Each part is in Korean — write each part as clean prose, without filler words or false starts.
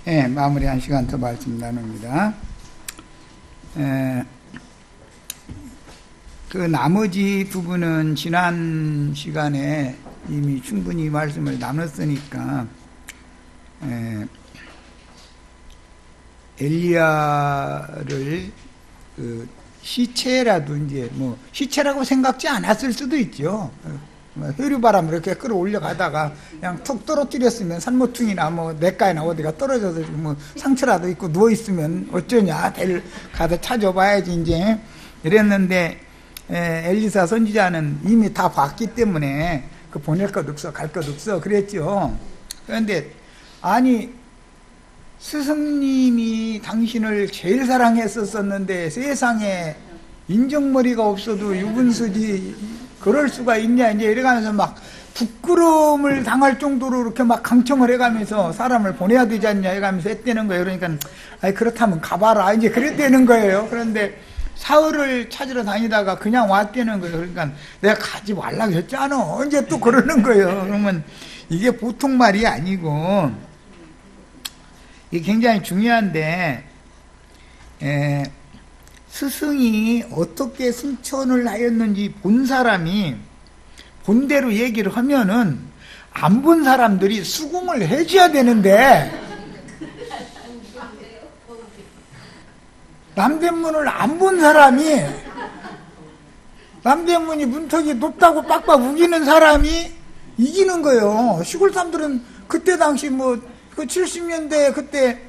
예, 마무리 한 시간 더 말씀 나눕니다. 그 나머지 부분은 지난 시간에 이미 충분히 말씀을 나눴으니까, 엘리야를 그 시체라도 이제 뭐 시체라고 생각지 않았을 수도 있죠. 흐류바람을 이렇게 끌어올려 가다가 그냥 툭 떨어뜨렸으면 산모퉁이나 뭐 냇가에나 어디가 떨어져서 뭐 상처라도 있고 누워 있으면 어쩌냐, 가서 찾아봐야지 이제 이랬는데, 엘리사 선지자는 이미 다 봤기 때문에 그 보낼 것 없어, 갈 것 없어 그랬죠. 그런데 아니, 스승님이 당신을 제일 사랑했었었는데 세상에 인정머리가 없어도 유분수지 그럴 수가 있냐, 이제 이래가면서 막 부끄러움을 당할 정도로 이렇게 막 강청을 해가면서 사람을 보내야 되지 않냐 해가면서 했다는 거예요. 그러니까 아이, 그렇다면 가봐라 이제 그랬다는 거예요. 그런데 사흘을 찾으러 다니다가 그냥 왔다는 거예요. 그러니까 내가 가지 말라고 했잖아 이제 또 그러는 거예요. 그러면 이게 보통 말이 아니고 이게 굉장히 중요한데, 스승이 어떻게 승천을 하였는지 본 사람이 본대로 얘기를 하면은 안 본 사람들이 수긍을 해줘야 되는데, 남대문을 안 본 사람이, 남대문이 문턱이 높다고 빡빡 우기는 사람이 이기는 거예요. 시골 사람들은 그때 당시 그 70년대 그때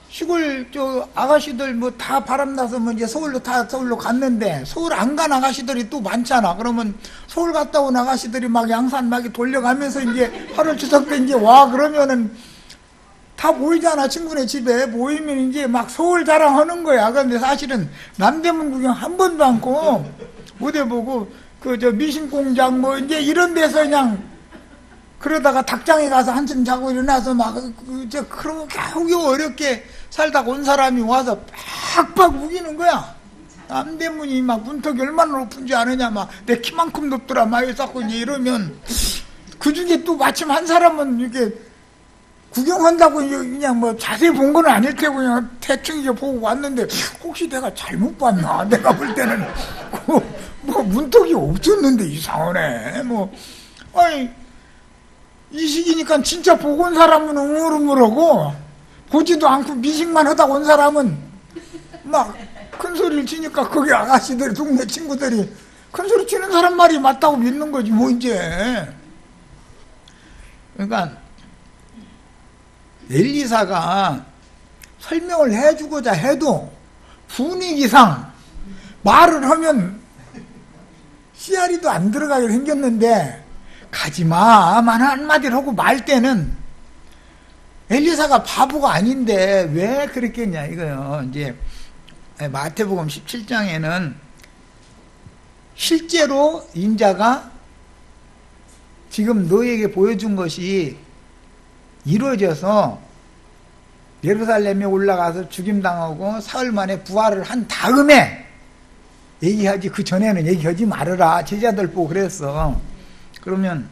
시골 아가씨들 다 바람나서 이제 서울로 갔는데, 서울 안 간 아가씨들이 또 많잖아. 그러면 서울 갔다 온 아가씨들이 막 양산 막 돌려가면서 이제 8월 추석 때 이제 와 그러면은 다 모이잖아. 친구네 집에 모이면 이제 막 서울 자랑하는 거야. 그런데 사실은 남대문 구경 한 번도 않고 무대 보고 미신공장 이제 이런 데서 그냥 그러다가 닭장에 가서 한숨 자고 일어나서 그렇게 어렵게 살다가 온 사람이 와서 팍팍 우기는 거야. 남대문이 막 문턱이 얼마나 높은지 아느냐, 막 내 키만큼 높더라, 막 자꾸 이러면, 그 중에 또 마침 한 사람은 이렇게 구경한다고 그냥 자세히 본 건 아닐 테고 그냥 대충 이제 보고 왔는데, 혹시 내가 잘못 봤나? 내가 볼 때는 문턱이 없었는데 이상하네. 아니, 이 시기니까 진짜 보고 온 사람은 우물우물하고, 보지도 않고 미식만 하다 온 사람은 막 큰 소리를 치니까 거기 아가씨들, 동네 친구들이 큰 소리 치는 사람 말이 맞다고 믿는 거지 이제. 그러니까 엘리사가 설명을 해주고자 해도 분위기상 말을 하면 씨알이도 안 들어가게 생겼는데, 가지마만 한마디를 하고 말 때는 엘리사가 바보가 아닌데 왜 그랬겠냐 이거요. 이제 마태복음 17장에는 실제로 인자가 지금 너에게 보여준 것이 이루어져서 예루살렘에 올라가서 죽임당하고 사흘 만에 부활을 한 다음에 얘기하지, 그 전에는 얘기하지 말아라. 제자들 보고 그랬어. 그러면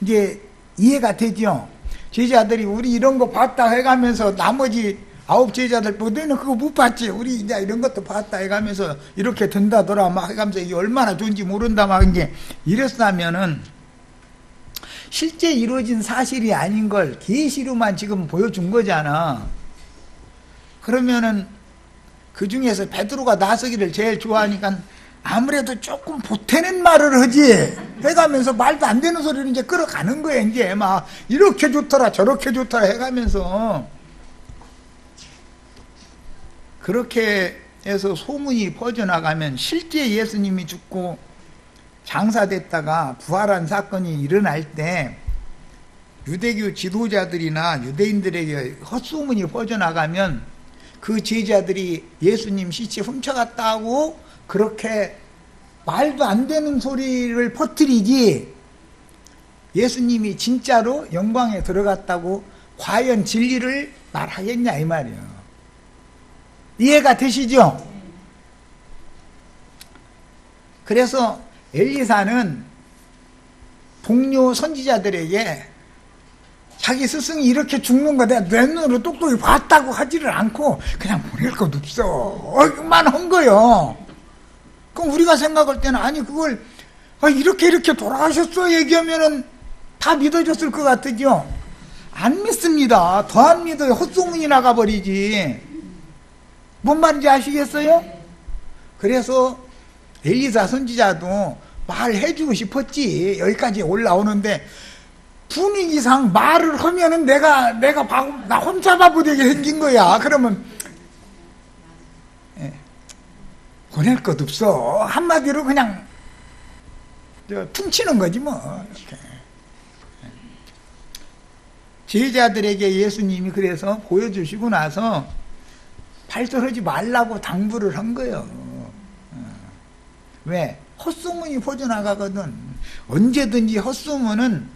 이제 이해가 되죠. 제자들이 우리 이런 거 봤다 해가면서 나머지 9 제자들 보고 너는 그거 못 봤지? 우리 이제 이런 것도 봤다 해가면서 이렇게 된다더라 막 해가면서 이게 얼마나 좋은지 모른다 막 이제 이랬으면은 실제 이루어진 사실이 아닌 걸 계시로만 지금 보여준 거잖아. 그러면은 그 중에서 베드로가 나서기를 제일 좋아하니까 아무래도 조금 보태는 말을 하지 해가면서 말도 안 되는 소리를 이제 끌어가는 거야. 이제 막 이렇게 좋더라 저렇게 좋더라 해가면서 그렇게 해서 소문이 퍼져나가면 실제 예수님이 죽고 장사됐다가 부활한 사건이 일어날 때 유대교 지도자들이나 유대인들에게 헛소문이 퍼져나가면 그 제자들이 예수님 시체 훔쳐갔다고 그렇게 말도 안 되는 소리를 퍼뜨리지, 예수님이 진짜로 영광에 들어갔다고 과연 진리를 말하겠냐 이 말이에요. 이해가 되시죠? 그래서 엘리사는 동료 선지자들에게 자기 스승이 이렇게 죽는 거 내가 내 눈으로 똑똑히 봤다고 하지를 않고 그냥 보낼 것 없어 만 한 거요. 그럼 우리가 생각할 때는 아니 그걸 이렇게 돌아가셨어 얘기하면은 다 믿어줬을 것 같으죠. 안 믿습니다. 더 안 믿어요. 헛소문이 나가버리지. 뭔 말인지 아시겠어요? 그래서 엘리사 선지자도 말해주고 싶었지. 여기까지 올라오는데 분위기상 말을 하면은 나 혼자 바보되게 생긴 거야. 그러면 보낼 것 없어. 한마디로 그냥 퉁치는 거지 뭐. 이렇게. 제자들에게 예수님이 그래서 보여주시고 나서 발설하지 말라고 당부를 한 거예요. 왜? 헛소문이 퍼져나가거든. 언제든지 헛소문은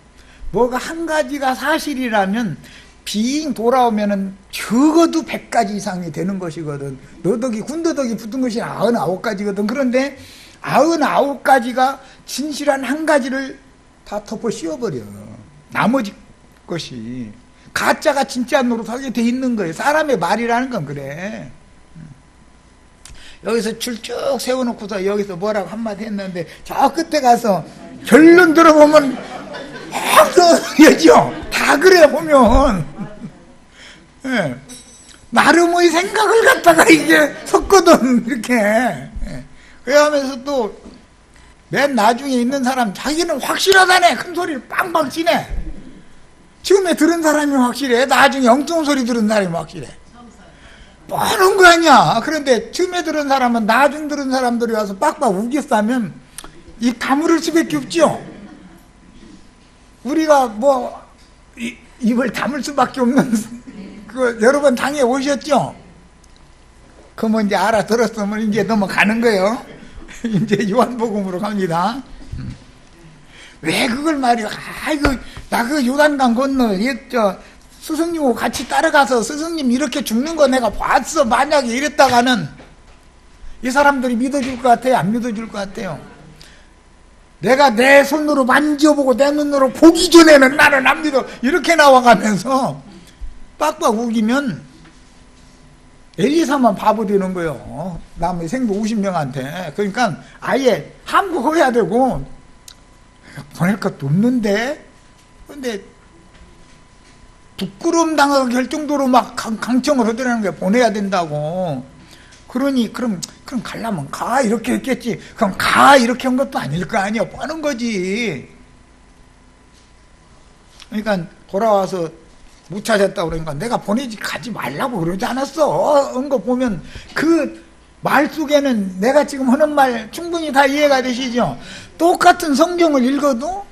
뭐가 한 가지가 사실이라면 빙 돌아오면은 적어도 100가지 이상이 되는 것이거든. 너덕이 군더덕이 붙은 것이 99가지거든. 그런데 99가지가 진실한 한 가지를 다 덮어 씌워버려. 나머지 것이 가짜가 진짜 노릇하게 돼 있는 거예요. 사람의 말이라는 건 그래. 여기서 줄 쭉 세워놓고서 여기서 뭐라고 한마디 했는데 저 끝에 가서 결론 들어보면 여죠. 다 그래 보면. 예. 나름의 생각을 갖다가 이게 섞거든 이렇게. 예. 그러면서 또 맨 나중에 있는 사람 자기는 확실하다네. 큰 소리를 빵빵 치네. 처음에 들은 사람이 확실해. 나중에 엉뚱한 소리 들은 사람이 확실해. 뻔한 거 아니야. 그런데 처음에 들은 사람은 나중 들은 사람들이 와서 빡빡 우겼다면 입 다물을 수밖에 없죠. 우리가 뭐 입을 다물 수밖에 없는 그 여러 번 당해 오셨죠. 그러면 이제 알아들었으면 이제 넘어가는 거예요. 이제 요한복음으로 갑니다. 왜 그걸 말이야. 아이고 나 그 요단강 건너 스승님하고 같이 따라가서 스승님 이렇게 죽는 거 내가 봤어. 만약에 이랬다가는 이 사람들이 믿어줄 것 같아요? 안 믿어줄 것 같아요? 내가 내 손으로 만져보고 내 눈으로 보기 전에는 나는 안 믿어. 이렇게 나와가면서 빡빡 우기면 엘리사만 바보 되는 거예요. 남의 생도 50명한테. 그러니까 아예 함구해야 되고 보낼 것도 없는데 근데 부끄러움 당하게 할 정도로 막 강청을 하더라는 거야. 보내야 된다고. 그러니 그럼 가려면 가 이렇게 했겠지. 그럼 가 이렇게 한 것도 아닐 거 아니야. 뻔한 거지. 그러니까 돌아와서 못 찾았다고 그러니까 내가 보내지 가지 말라고 그러지 않았어. 한 거 보면 그 말 속에는 내가 지금 하는 말 충분히 다 이해가 되시죠? 똑같은 성경을 읽어도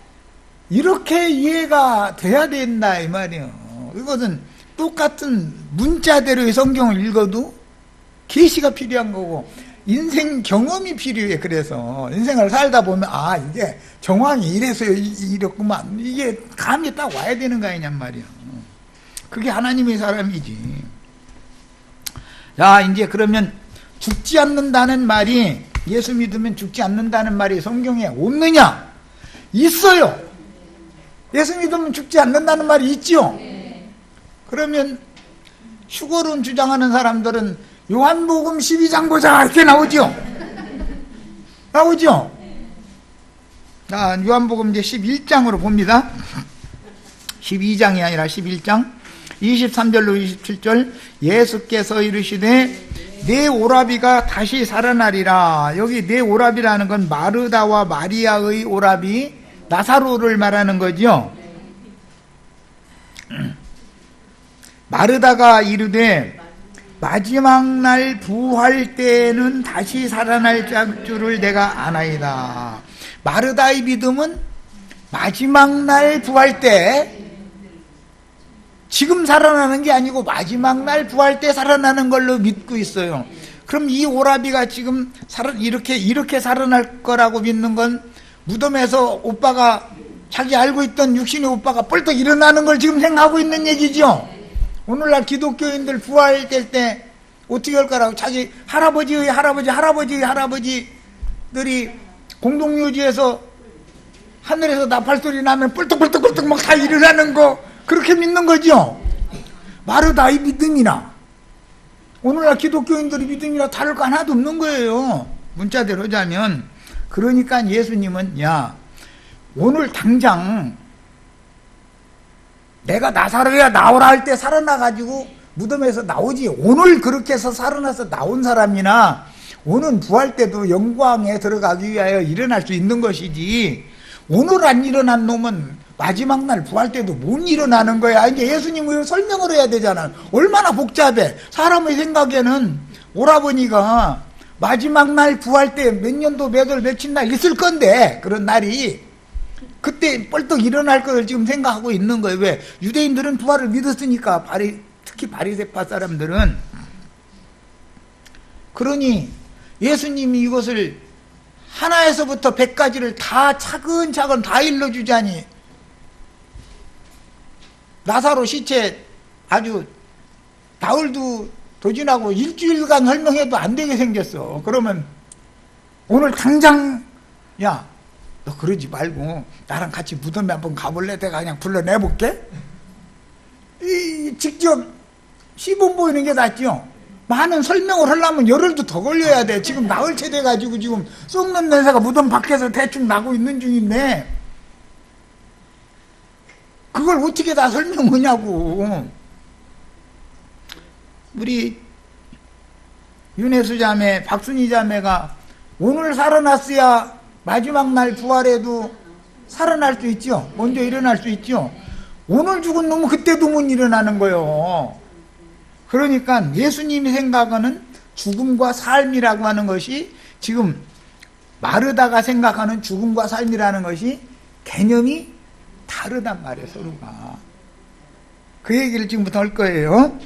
이렇게 이해가 돼야 된다 이 말이에요. 이것은 똑같은 문자대로의 성경을 읽어도 계시가 필요한 거고 인생 경험이 필요해. 그래서 인생을 살다 보면 아 이게 정황이 이래서 이랬구만 이게 감이 딱 와야 되는 거 아니냔 말이야. 그게 하나님의 사람이지. 자 이제 그러면 죽지 않는다는 말이 예수 믿으면 죽지 않는다는 말이 성경에 없느냐? 있어요. 예수 믿으면 죽지 않는다는 말이 있죠. 그러면 휴거론 주장하는 사람들은 요한복음 12장 보자 이렇게 나오죠. 나오죠. 자 요한복음 이제 11장으로 봅니다. 12장이 아니라 11장 23절로 27절 예수께서 이르시되 내 오라비가 다시 살아나리라. 여기 내 오라비라는 건 마르다와 마리아의 오라비 나사로를 말하는 거죠. 마르다가 이르되 마지막 날 부활 때는 다시 살아날 줄을 내가 아나이다. 마르다의 믿음은 마지막 날 부활 때 지금 살아나는 게 아니고 마지막 날 부활 때 살아나는 걸로 믿고 있어요. 그럼 이 오라비가 지금 이렇게 살아날 거라고 믿는 건 무덤에서 오빠가 자기 알고 있던 육신의 오빠가 뻘떡 일어나는 걸 지금 생각하고 있는 얘기죠. 오늘날 기독교인들 부활될 때 어떻게 할 거라고 자기 할아버지의 할아버지들이 공동묘지에서 하늘에서 나팔소리 나면 뻘떡 막 다 일어나는 거 그렇게 믿는 거죠. 마르다의 믿음이나 오늘날 기독교인들의 믿음이나 다를 거 하나도 없는 거예요. 문자대로 하자면. 그러니까 예수님은 야 오늘 당장 내가 나사로야 나오라 할 때 살아나가지고 무덤에서 나오지. 오늘 그렇게 해서 살아나서 나온 사람이나 오늘 부활 때도 영광에 들어가기 위하여 일어날 수 있는 것이지, 오늘 안 일어난 놈은 마지막 날 부활 때도 못 일어나는 거야. 이제 예수님이 설명을 해야 되잖아. 얼마나 복잡해. 사람의 생각에는 오라버니가 마지막 날 부활 때 몇 년도 몇 월 며칠 날 있을 건데, 그런 날이 그때 뻘떡 일어날 것을 지금 생각하고 있는 거예요. 왜? 유대인들은 부활을 믿었으니까, 특히 바리새파 사람들은. 그러니 예수님이 이것을 하나에서부터 100가지를 다 차근차근 다 일러주자니, 나사로 시체 아주 나흘도 도진하고 일주일간 설명해도 안 되게 생겼어. 그러면 오늘 당장 야 너 그러지 말고 나랑 같이 무덤에 한번 가볼래? 내가 그냥 불러내볼게. 직접 시범 보이는 게 낫죠. 많은 설명을 하려면 열흘도 더 걸려야 돼. 지금 나흘째 돼가지고 지금 썩는 냄새가 무덤 밖에서 대충 나고 있는 중인데 그걸 어떻게 다 설명하냐고. 우리 윤혜수 자매, 박순희 자매가 오늘 살아났어야 마지막 날 부활에도 살아날 수 있죠. 먼저 일어날 수 있죠. 오늘 죽은 놈은 그때도 못 일어나는 거예요. 그러니까 예수님이 생각하는 죽음과 삶이라고 하는 것이, 지금 마르다가 생각하는 죽음과 삶이라는 것이 개념이 다르단 말이에요, 서로가. 그 얘기를 지금부터 할 거예요.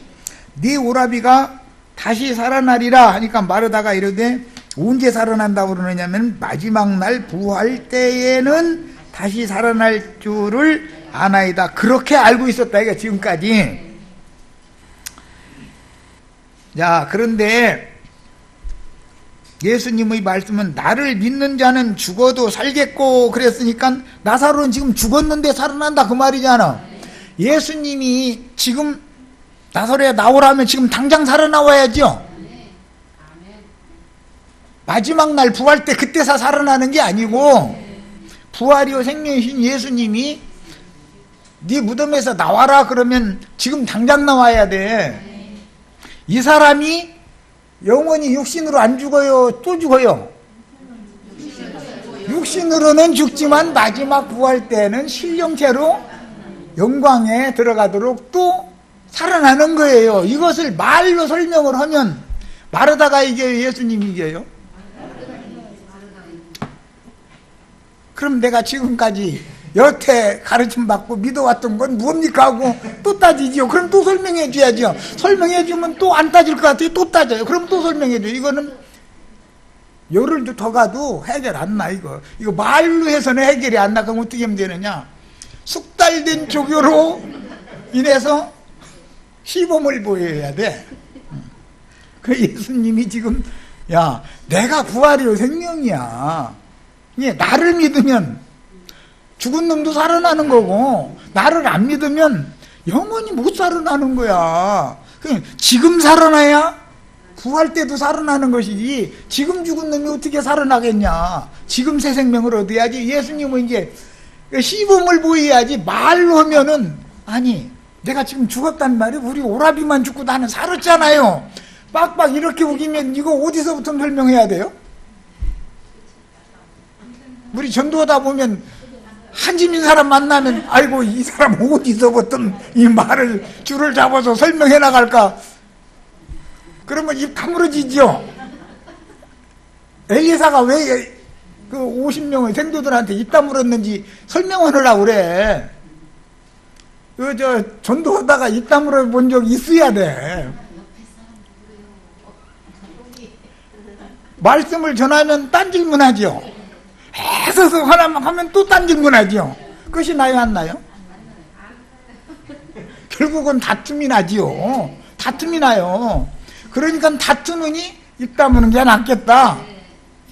네 오라비가 다시 살아나리라 하니까 마르다가 이러되 언제 살아난다고 그러느냐면 마지막 날 부활 때에는 다시 살아날 줄을 아나이다. 그렇게 알고 있었다 이거 지금까지. 자, 그런데 예수님의 말씀은 나를 믿는 자는 죽어도 살겠고 그랬으니까 나사로는 지금 죽었는데 살아난다 그 말이잖아. 예수님이 지금 나사로에 나오라면 지금 당장 살아나와야죠. 마지막 날 부활 때 그때서 살아나는 게 아니고, 부활이요 생명이신 예수님이 네 무덤에서 나와라 그러면 지금 당장 나와야 돼. 이 사람이 영원히 육신으로 안 죽어요? 또 죽어요? 육신으로는 죽지만 마지막 부활 때는 신령체로 영광에 들어가도록 또 살아나는 거예요. 이것을 말로 설명을 하면 마르다가 이겨요? 예수님이 이겨요? 그럼 내가 지금까지 여태 가르침받고 믿어왔던 건 뭡니까 하고 또 따지지요. 그럼 또 설명해 줘야죠. 설명해 주면 또 안 따질 것 같아요. 또 따져요. 그럼 또 설명해 줘요. 이거는 열흘도 더 가도 해결 안 나. 이거 말로 해서는 해결이 안 나. 그럼 어떻게 하면 되느냐. 숙달된 조교로 인해서 시범을 보여야 돼. 그 예수님이 지금 야 내가 부활이요 생명이야. 예, 나를 믿으면 죽은 놈도 살아나는 거고, 나를 안 믿으면 영원히 못 살아나는 거야. 지금 살아나야 부활 때도 살아나는 것이지, 지금 죽은 놈이 어떻게 살아나겠냐. 지금 새 생명을 얻어야지. 예수님은 이제 시범을 보여야지. 말로 하면은, 아니 내가 지금 죽었단 말이야. 우리 오라비만 죽고 나는 살았잖아요. 빡빡 이렇게 우기면 이거 어디서부터 설명해야 돼요? 우리 전도하다 보면 한짐인 사람 만나면 아이고 이 사람 어디서부터 이 말을 줄을 잡아서 설명해 나갈까. 그러면 입 다물어지죠. 엘리사가 왜 그 50명의 생도들한테 입 다물었는지 설명을 하려고 그래. 전도하다가 입 다물어 본 적 있어야 돼. 말씀을 전하면 딴 질문하죠. 애써서 하나만 하면 또 딴 질문하죠. 끝이 나요 안 나요? 결국은 다툼이 나지요. 다툼이 나요. 그러니까 다투느니 입 다무는 게 낫겠다.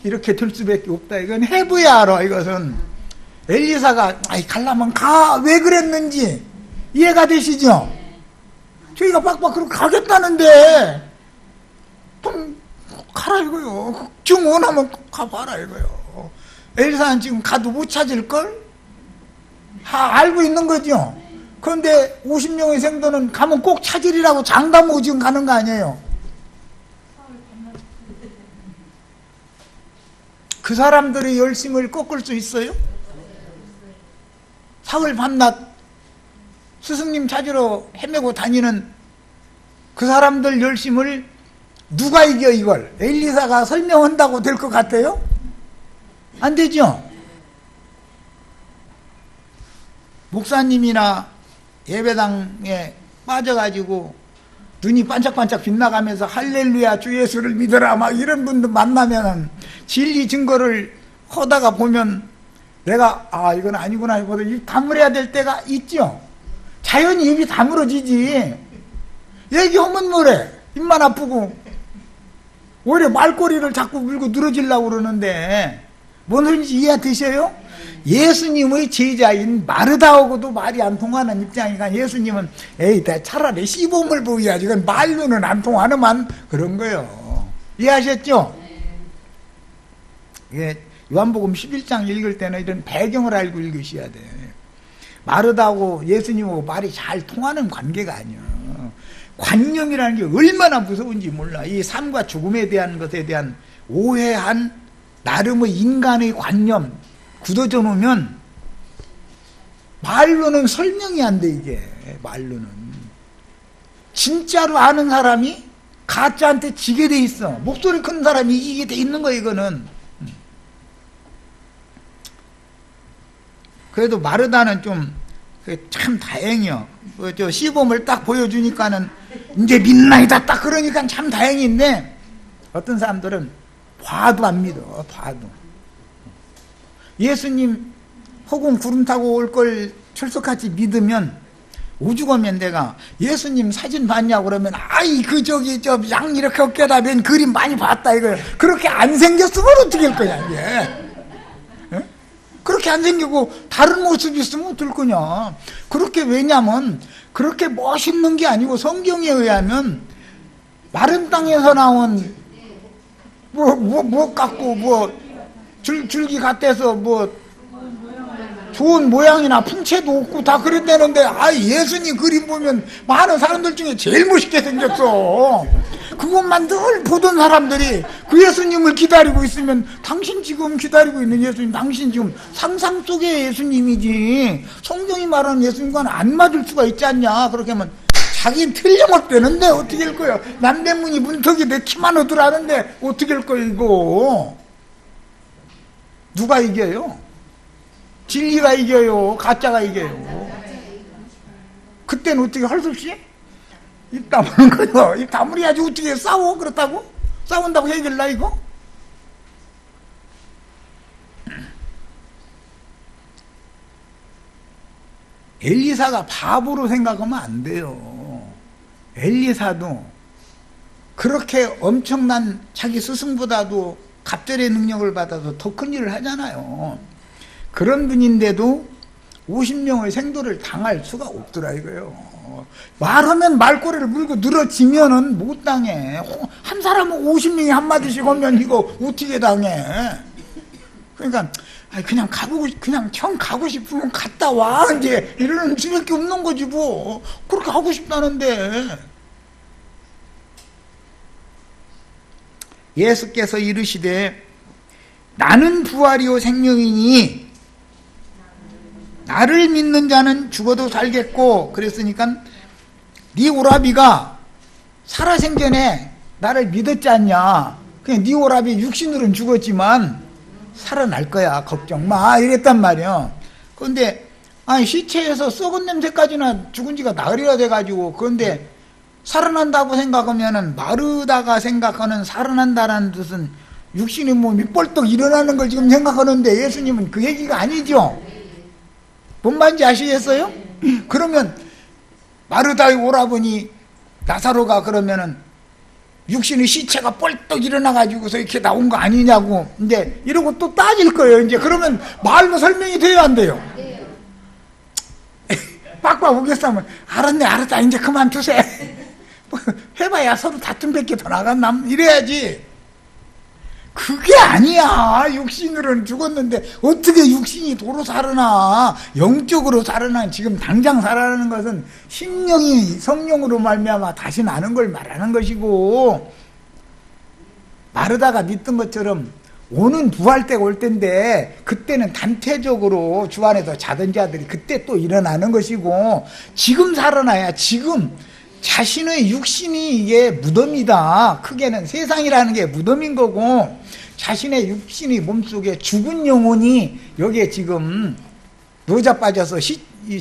이렇게 될 수밖에 없다. 이건 해봐야 알아. 이것은 엘리사가 아이 갈라면 가. 왜 그랬는지 이해가 되시죠? 저희가 빡빡 그렇게 가겠다는데 좀 가라 이거요. 좀 원하면 가봐라 이거요. 엘사는 지금 가도 못 찾을걸? 알고 있는 거죠. 그런데 50명의 생도는 가면 꼭 찾으리라고 장담하고 지금 가는 거 아니에요. 그 사람들의 열심을 꺾을 수 있어요? 사흘 밤낮 스승님 찾으러 헤매고 다니는 그 사람들 열심을 누가 이겨 이걸? 엘리사가 설명한다고 될 것 같아요? 안 되죠? 목사님이나 예배당에 빠져가지고 눈이 반짝반짝 빛나가면서 할렐루야 주 예수를 믿어라 막 이런 분들 만나면 진리 증거를 하다가 보면 내가 이건 아니구나 싶어서 입 다물어야 될 때가 있죠. 자연히 입이 다물어지지. 얘기하면 뭐래? 입만 아프고 오히려 말꼬리를 자꾸 물고 늘어지려고 그러는데 뭔 소리인지 이해되셔요? 예수님의 제자인 마르다하고도 말이 안 통하는 입장이니까 예수님은 에이 차라리 시범을 보여야지 이건 말로는 안 통하는만 그런 거예요. 이해하셨죠? 예, 요한복음 11장 읽을 때는 이런 배경을 알고 읽으셔야 돼. 마르다하고 예수님하고 말이 잘 통하는 관계가 아니야. 관념이라는 게 얼마나 무서운지 몰라. 이 삶과 죽음에 대한 것에 대한 오해한 나름의 인간의 관념 굳어져 놓으면 말로는 설명이 안 돼. 이게 말로는 진짜로 아는 사람이 가짜한테 지게 돼 있어. 목소리 큰 사람이 이기게 돼 있는 거야. 이거는. 그래도 마르다는 좀 참 다행이요. 저 시범을 딱 보여주니까는 이제 믿나이다 딱 그러니까 참 다행인데 어떤 사람들은 봐도 안 믿어. 봐도. 예수님 혹은 구름 타고 올 걸 철석같이 믿으면 오죽하면 내가 예수님 사진 봤냐고 그러면 아이 그 저기 저 양 이렇게 어깨다 맨 그림 많이 봤다 이거. 그렇게 안 생겼으면 어떻게 할 거냐 이게. 그렇게 안 생기고 다른 모습이 있으면 어떨 거냐. 그렇게 왜냐면 그렇게 멋있는 게 아니고 성경에 의하면 마른 땅에서 나온 뭐 갖고 줄기 같아서 좋은 모양이나 풍채도 없고 다 그랬다는데 예수님 그림 보면 많은 사람들 중에 제일 멋있게 생겼어. 그것만 늘 보던 사람들이 그 예수님을 기다리고 있으면 당신 지금 기다리고 있는 예수님 당신 지금 상상 속의 예수님이지 성경이 말하는 예수님과는 안 맞을 수가 있지 않냐. 그렇게 하면 자기는 틀림없대는데 어떻게 할 거야. 남대문이 문턱이 내 키만 얻으라는데 어떻게 할 거야 이거. 누가 이겨요? 진리가 이겨요? 가짜가 이겨요? 그때는 어떻게 할 수 없이 입 다무는 거요. 입 다물어야지. 어떻게 싸워? 그렇다고? 싸운다고 해결나 이거? 엘리사가 바보로 생각하면 안 돼요. 엘리사도 그렇게 엄청난 자기 스승보다도 갑절의 능력을 받아서 더 큰 일을 하잖아요. 그런 분인데도 50명의 생도를 당할 수가 없더라 이거요. 말하면 말꼬리를 물고 늘어지면은 못 당해. 한 사람은 50명이 한마디씩 하면 이거 어떻게 당해. 그러니까 그냥 형 가고 싶으면 갔다 와 이제 이러는 수밖에 없는 거지 뭐. 그렇게 하고 싶다는데. 예수께서 이르시되 나는 부활이요 생명이니 나를 믿는 자는 죽어도 살겠고 그랬으니까 네 오라비가 살아생전에 나를 믿었지 않냐. 그냥 네 오라비 육신으로는 죽었지만 살아날 거야 걱정 마 이랬단 말이야. 그런데 시체에서 썩은 냄새까지나 죽은 지가 나흘이나 돼가지고 그런데 살아난다고 생각하면은 마르다가 생각하는 살아난다라는 뜻은 육신의 몸이 뻘떡 일어나는 걸 지금 생각하는데 예수님은 그 얘기가 아니죠. 뭔 말인지 아시겠어요? 그러면 마르다의 오라버니 나사로가 그러면은 육신의 시체가 뻘떡 일어나가지고서 이렇게 나온 거 아니냐고 이제 이러고 또 따질 거예요. 이제 그러면 말로 설명이 돼야 안 돼요. 빡빡 우겼으면 알았네 알았다 이제 그만두세. 뭐 해봐야 서로 다툼밖에 더 나갔나 이래야지. 그게 아니야. 육신으로는 죽었는데 어떻게 육신이 도로 살아나. 영적으로 살아나. 지금 당장 살아나는 것은 심령이 성령으로 말미암아 다시 나는 걸 말하는 것이고, 마르다가 믿던 것처럼 오는 부활 때가 올 텐데 그때는 단태적으로 주 안에서 자던 자들이 그때 또 일어나는 것이고, 지금 살아나야 지금 자신의 육신이 이게 무덤이다. 크게는 세상이라는 게 무덤인 거고, 자신의 육신이 몸속에 죽은 영혼이 여기에 지금 노자 빠져서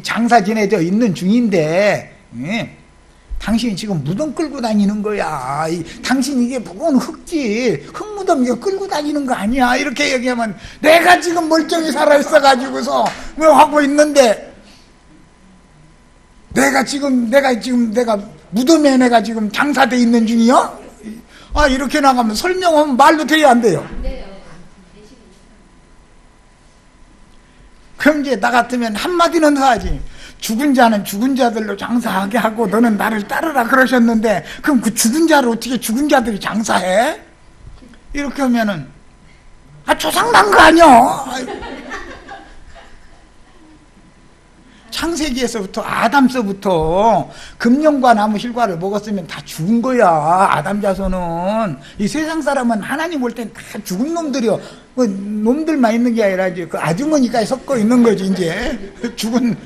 장사 지내져 있는 중인데, 당신이 지금 무덤 끌고 다니는 거야. 당신 이게 무거운 흙지, 흙무덤 이거 끌고 다니는 거 아니야. 이렇게 얘기하면 내가 지금 멀쩡히 살아있어가지고서 뭐 하고 있는데, 내가 무덤에 내가 지금 장사돼 있는 중이요? 아, 이렇게 나가면 설명하면 말도 돼야 안 돼요. 그럼 이제 나 같으면 한마디는 더 하지. 죽은 자는 죽은 자들로 장사하게 하고 너는 나를 따르라 그러셨는데, 그럼 그 죽은 자를 어떻게 죽은 자들이 장사해? 이렇게 하면은, 조상난 거 아니야? 창세기에서부터 아담서부터 금령과 나무 실과를 먹었으면 다 죽은 거야. 아담 자손은. 이 세상 사람은 하나님 올 땐 다 죽은 놈들이요. 뭐 놈들만 있는 게 아니라 이제 그 아주머니까지 섞어 있는 거지. 이제 죽은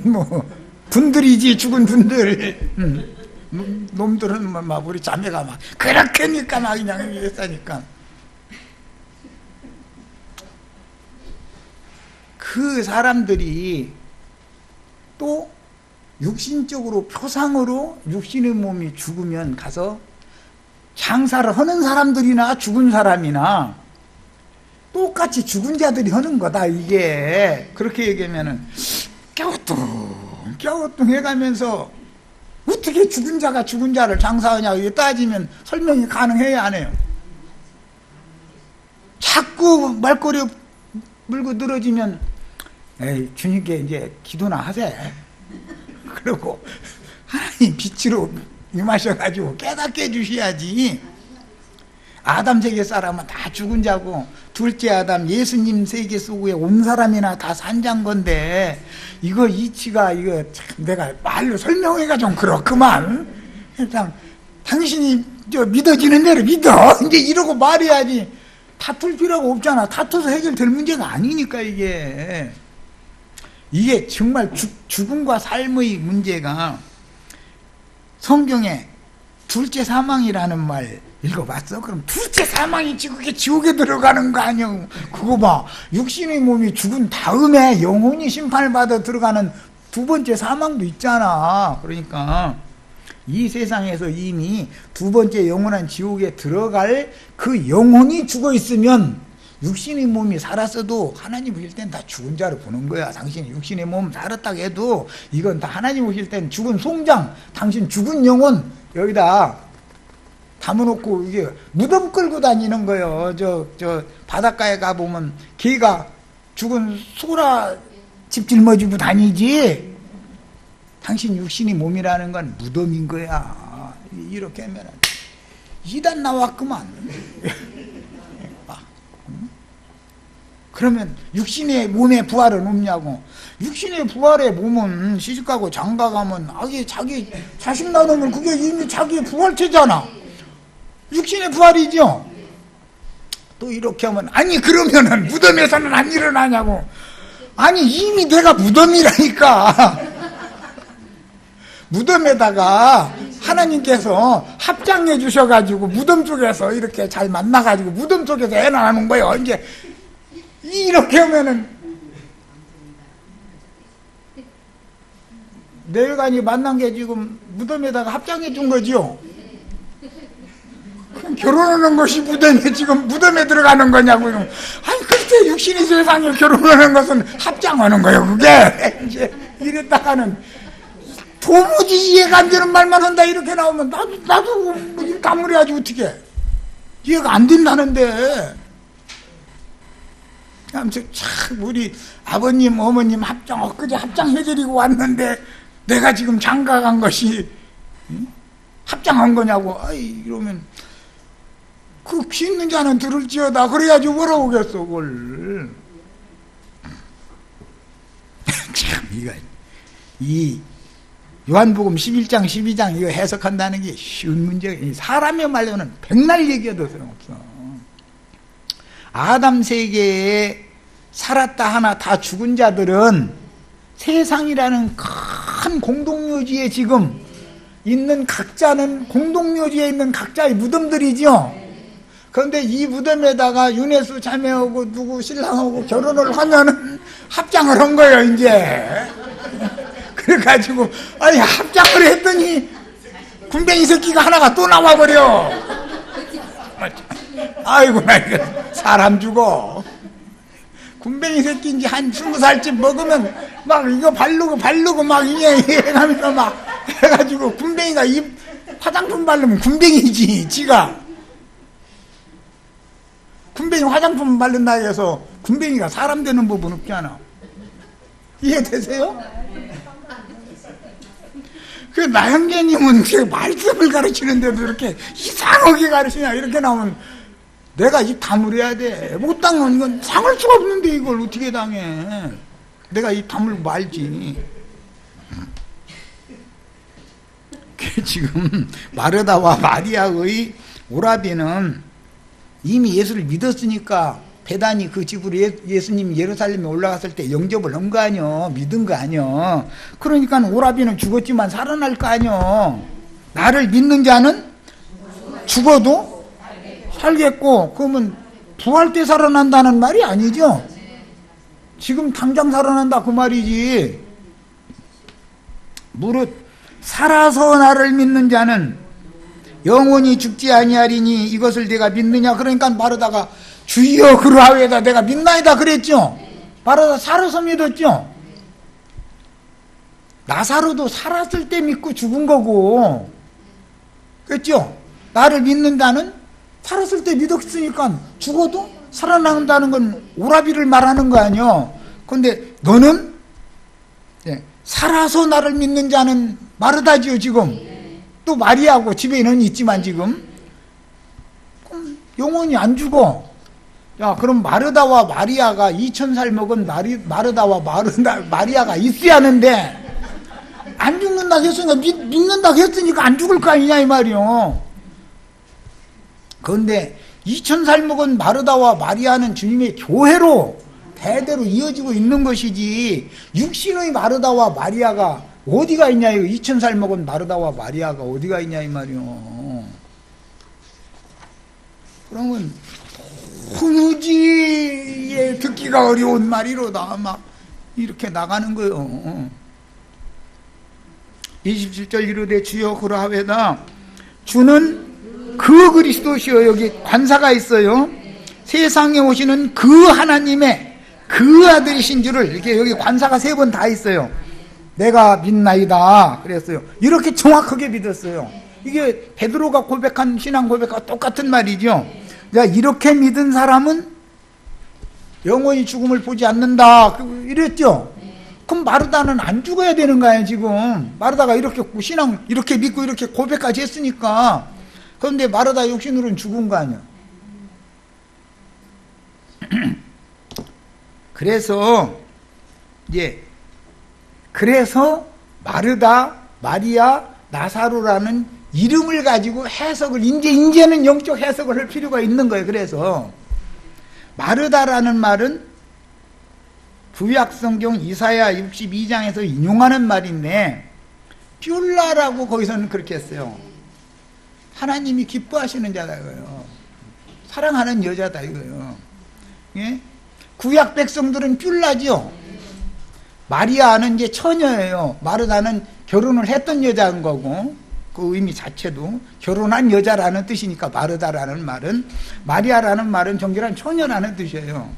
뭐 분들이지. 죽은 분들. 놈들은 막 우리 자매가 막 그렇게니까 막 그냥 했다니까. 그 사람들이 또 육신적으로 표상으로 육신의 몸이 죽으면 가서 장사를 하는 사람들이나 죽은 사람이나 똑같이 죽은 자들이 하는 거다. 이게 그렇게 얘기하면은 갸우뚱 해가면서 어떻게 죽은 자가 죽은 자를 장사하냐 이게 따지면 설명이 가능해야 안 해요. 자꾸 말꼬리 물고 늘어지면 에이, 주님께 이제 기도나 하세. 그러고 하나님 빛으로 임하셔가지고 깨닫게 해주셔야지. 아담 세계 사람은 다 죽은 자고, 둘째 아담 예수님 세계 속에 온 사람이나 다 산자인 건데, 이거 이치가 이거 참 내가 말로 설명해가 좀 그렇구만. 그냥 당신이 믿어지는 대로 믿어. 이제 이러고 말해야지. 다툴 필요가 없잖아. 다투서 해결될 문제가 아니니까 이게 정말 죽음과 삶의 문제가, 성경에 둘째 사망이라는 말 읽어봤어? 그럼 둘째 사망이지 그게 지옥에 들어가는 거 아니야. 그거 봐. 육신의 몸이 죽은 다음에 영혼이 심판을 받아 들어가는 두 번째 사망도 있잖아. 그러니까 이 세상에서 이미 두 번째 영원한 지옥에 들어갈 그 영혼이 죽어 있으면 육신의 몸이 살았어도 하나님 오실 땐 다 죽은 자를 보는 거야. 당신이 육신의 몸 살았다고 해도 이건 다 하나님 오실 땐 죽은 송장, 당신 죽은 영혼 여기다 담아놓고 이게 무덤 끌고 다니는 거예요. 저 바닷가에 가보면 개가 죽은 소라 집 짊어지고 다니지. 당신 육신의 몸이라는 건 무덤인 거야. 이렇게 하면 이단 나왔구만. 그러면 육신의 몸의 부활은 없냐고. 육신의 부활의 몸은 시집가고 장가가면 자기 자식 낳으면 그게 이미 자기의 부활체잖아. 육신의 부활이죠. 또 이렇게 하면 아니 그러면은 무덤에서는 안 일어나냐고. 아니 이미 내가 무덤이라니까. 무덤에다가 하나님께서 합장해 주셔가지고 무덤 속에서 이렇게 잘 만나가지고 무덤 속에서 애 낳는 거예요. 이제 이렇게 하면은 내일간이 만난 게 지금 무덤에다가 합장해 준 거지요. 결혼하는 것이 무덤에 지금 무덤에 들어가는 거냐고. 아니 그때 육신이 세상에 결혼하는 것은 합장하는 거예요. 그게 이제 이랬다가는 도무지 이해가 안 되는 말만 한다 이렇게 나오면 나도 입 다물어야지 어떻게. 이해가 안 된다는데. 아무튼 참 우리 아버님 어머님 엊그제 합장해드리고 왔는데 내가 지금 장가간 것이 합장한 거냐고. 아이, 이러면 그 귀 있는 자는 들을지어다. 그래야지 뭐라고 오겠어 그걸. 참 이거 이 요한복음 11장 12장 이거 해석한다는 게 쉬운 문제가, 사람의 말로는 백날 얘기해도 소용없어. 아담 세계에 살았다 하나 다 죽은 자들은 세상이라는 큰 공동묘지에 지금 있는 각자는 공동묘지에 있는 각자의 무덤들이죠. 그런데 이 무덤에다가 윤혜수 자매하고 누구 신랑하고 결혼을 하면은 합장을 한 거예요 이제. 그래가지고 아니 합장을 했더니 군뱅이 새끼가 하나가 또 나와버려. 아이고 나 이거 사람 죽어. 군뱅이 새끼인지 한 20살쯤 먹으면 막 이거 바르고 막 이게 해가면서 막 해가지고 군뱅이가 입 화장품 바르면 군뱅이지 지가. 군뱅이 화장품 바른다 해서 군뱅이가 사람 되는 법은 없지 않아. 이해되세요? 그 나영재님은 말씀을 가르치는데도 이렇게 이상하게 가르치냐 이렇게 나오면 내가 입 다물어야 돼. 못 당하면 이건 상할 수가 없는데 이걸 어떻게 당해. 내가 입 다물고 말지. 지금 마르다와 마리아의 오라비는 이미 예수를 믿었으니까 배단이 그 집으로 예수님이 예루살렘에 올라갔을 때 영접을 한 거 아니요. 믿은 거 아니요. 그러니까 오라비는 죽었지만 살아날 거 아니요. 나를 믿는 자는 죽어도 살겠고, 그러면 부활 때 살아난다는 말이 아니죠. 지금 당장 살아난다 그 말이지. 무릇 살아서 나를 믿는 자는 영원히 죽지 아니하리니 이것을 내가 믿느냐. 그러니까 마르다가 주여 그러하외다 내가 믿나이다 그랬죠. 마르다 살아서 믿었죠. 나사로도 살았을 때 믿고 죽은 거고, 그랬죠. 나를 믿는다는 살았을 때 믿었으니까 죽어도 살아난다는 건 오라비를 말하는 거 아니요. 그런데 너는 살아서 나를 믿는 자는 마르다지요. 지금 또 마리아고 집에는 있지만 지금 그럼 영원히 안 죽어. 야, 그럼 마르다와 마리아가 2000살 먹은 마르다와 마리아가 있어야 하는데 안 죽는다고 했으니까 믿는다고 했으니까 안 죽을 거 아니냐 이 말이요. 그런데 2000살 먹은 마르다와 마리아는 주님의 교회로 대대로 이어지고 있는 것이지 육신의 마르다와 마리아가 어디가 있냐. 2000살 먹은 마르다와 마리아가 어디가 있냐 이 말이요. 그러면 도무지 듣기가 어려운 말이로다 막 이렇게 나가는 거예요. 27절 이르되 주여 그러하외다 주는 그 그리스도시요. 여기 관사가 있어요. 세상에 오시는 그 하나님의 그 아들이신 줄을 이렇게 여기 관사가 3번 다 있어요. 내가 믿나이다 그랬어요. 이렇게 정확하게 믿었어요. 이게 베드로가 고백한 신앙 고백과 똑같은 말이죠. 자, 이렇게 믿은 사람은 영원히 죽음을 보지 않는다 이랬죠. 그럼 마르다는 안 죽어야 되는 거예요. 지금 마르다가 이렇게 신앙 이렇게 믿고 이렇게 고백까지 했으니까. 그런데 마르다 육신으로는 죽은 거 아니야. 그래서 마르다, 마리아, 나사로라는 이름을 가지고 해석을 이제는 영적 해석을 할 필요가 있는 거예요. 그래서 마르다라는 말은 구약성경 이사야 62장에서 인용하는 말인데 뷸라라고 거기서는 그렇게 했어요. 하나님이 기뻐하시는 자다 이거예요. 사랑하는 여자다 이거예요. 예? 구약 백성들은 뷸라죠. 마리아는 이제 처녀예요. 마르다는 결혼을 했던 여자인 거고, 그 의미 자체도 결혼한 여자라는 뜻이니까 마르다라는 말은, 마리아라는 말은 정결한 처녀라는 뜻이에요.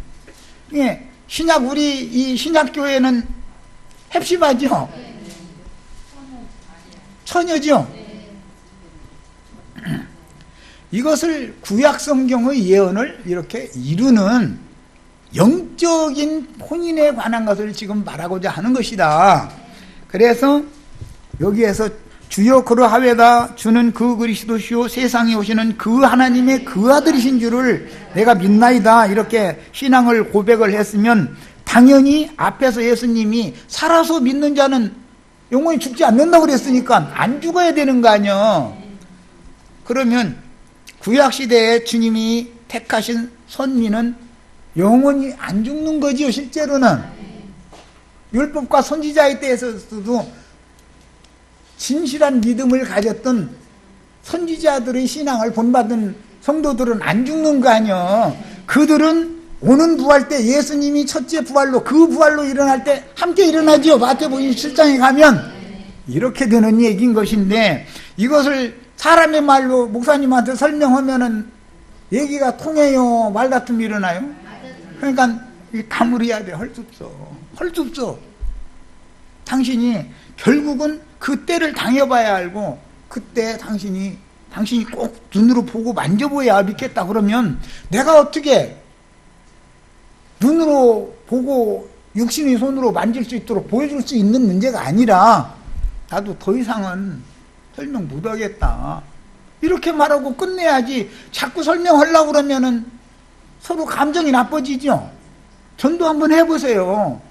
예, 우리 이 신약교회는 헵시바죠. 처녀죠. 이것을 구약성경의 예언을 이렇게 이루는 영적인 혼인에 관한 것을 지금 말하고자 하는 것이다. 그래서 여기에서 주여 그러하외다 주는 그 그리스도시요 세상에 오시는 그 하나님의 그 아들이신 줄을 내가 믿나이다 이렇게 신앙을 고백을 했으면 당연히 앞에서 예수님이 살아서 믿는 자는 영원히 죽지 않는다고 그랬으니까 안 죽어야 되는 거 아니야. 그러면 구약시대에 주님이 택하신 선민은 영원히 안 죽는 거지요. 실제로는 율법과 선지자의 때에서도 진실한 믿음을 가졌던 선지자들의 신앙을 본받은 성도들은 안 죽는 거 아니야. 그들은 오는 부활 때 예수님이 첫째 부활로 그 부활로 일어날 때 함께 일어나지요. 마태복음 7장에 가면 이렇게 되는 얘기인 것인데 이것을 사람의 말로 목사님한테 설명하면은 얘기가 통해요? 말다툼이 일어나요? 그러니까 가물어야 돼. 할 수 없어. 할 수 없어. 당신이 결국은 그 때를 당해봐야 알고 그때 당신이 꼭 눈으로 보고 만져봐야 믿겠다 그러면 내가 어떻게 눈으로 보고 육신의 손으로 만질 수 있도록 보여줄 수 있는 문제가 아니라 나도 더 이상은 설명 못하겠다 이렇게 말하고 끝내야지. 자꾸 설명하려고 그러면은 서로 감정이 나빠지죠. 전도 한번 해보세요.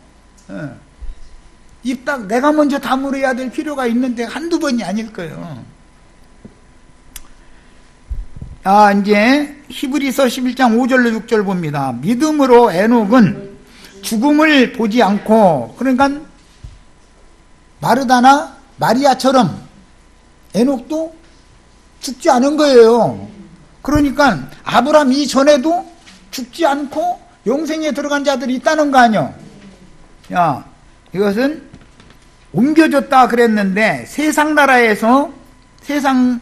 입 딱 내가 먼저 다물어야 될 필요가 있는데 한두 번이 아닐 거예요. 이제 히브리서 11장 5절로 6절 봅니다. 믿음으로 에녹은 죽음을 보지 않고, 그러니까 마르다나 마리아처럼 에녹도 죽지 않은 거예요. 그러니까 아브라함 이전에도 죽지 않고 영생에 들어간 자들이 있다는 거 아니야. 야, 이것은 옮겨졌다 그랬는데 세상 나라에서 세상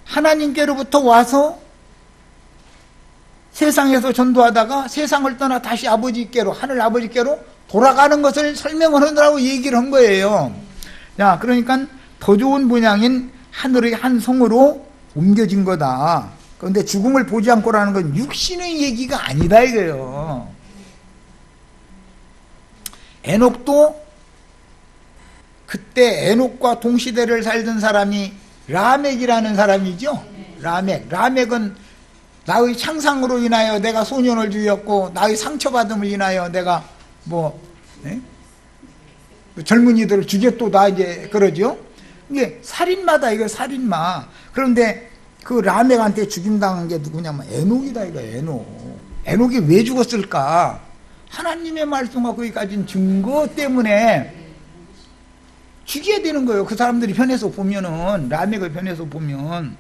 하나님께로부터 와서 세상에서 전도하다가 세상을 떠나 다시 아버지께로, 하늘 아버지께로 돌아가는 것을 설명을 하느라고 얘기를 한 거예요. 자, 그러니까 더 좋은 분양인 하늘의 한 성으로 옮겨진 거다. 그런데 죽음을 보지 않고라는 건 육신의 얘기가 아니다 이거예요. 에녹도 그때 에녹과 동시대를 살던 사람이 라멕이라는 사람이죠. 라멕은 나의 창상으로 인하여 내가 소년을 주었고 나의 상처받음을 인하여 내가 젊은이들을 죽였도다 이제 그러죠. 이게 살인마다 이거 살인마. 그런데 그 라멕한테 죽임당한 게 누구냐면 에녹이다 이거. 에녹이 왜 죽었을까? 하나님의 말씀과 거기 가진 증거 때문에 죽여야 되는 거예요. 그 사람들이 편에서 보면은, 라멕의 편에서 보면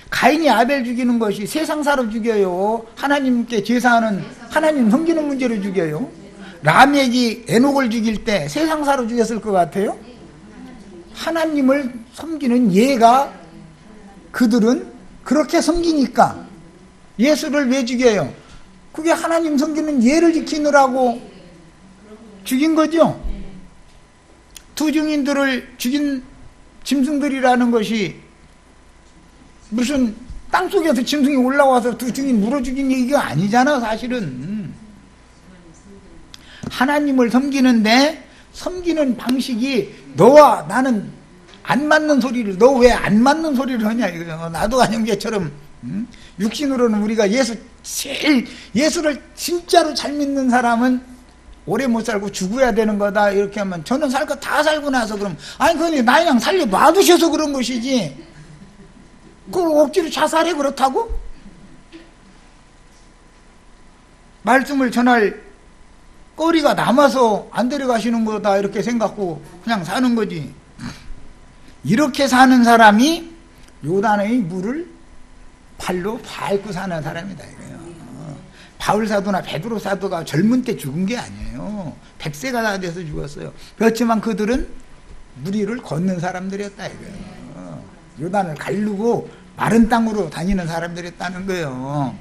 가인이 아벨 죽이는 것이 세상사로 죽여요? 하나님께 제사하는 하나님 섬기는 문제로 죽여요? 라멕이 에녹을 죽일 때 세상사로 죽였을 것 같아요? 하나님을 섬기는 예가 그들은 그렇게 섬기니까 예수를 왜 죽여요? 그게 하나님 섬기는 예를 지키느라고 죽인 거죠. 두 증인들을 죽인 짐승들이라는 것이 무슨 땅속에서 짐승이 올라와서 두 증인 물어 죽인 얘기가 아니잖아. 사실은 하나님을 섬기는데 섬기는 방식이 너와 나는 안 맞는 소리를, 너 왜 안 맞는 소리를 하냐 이거요. 나도 간영제처럼 육신으로는 우리가 예수를 진짜로 잘 믿는 사람은 오래 못 살고 죽어야 되는 거다 이렇게 하면 저는 살 거 다 살고 나서 그럼 아니 그건 나이랑 살려 놔두셔서 그런 것이지 그걸 억지로 자살해 그렇다고? 말씀을 전할 거리가 남아서 안 데려가시는 거다 이렇게 생각하고 그냥 사는 거지. 이렇게 사는 사람이 요단의 물을 발로 밟고 사는 사람이다 이거예요. 바울 사도나 베드로 사도가 젊은 때 죽은 게 아니에요. 100세가 다 돼서 죽었어요. 그렇지만 그들은 물 위를 걷는 사람들이었다 이거예요. 요단을 가르고 마른 땅으로 다니는 사람들이었다는 거예요.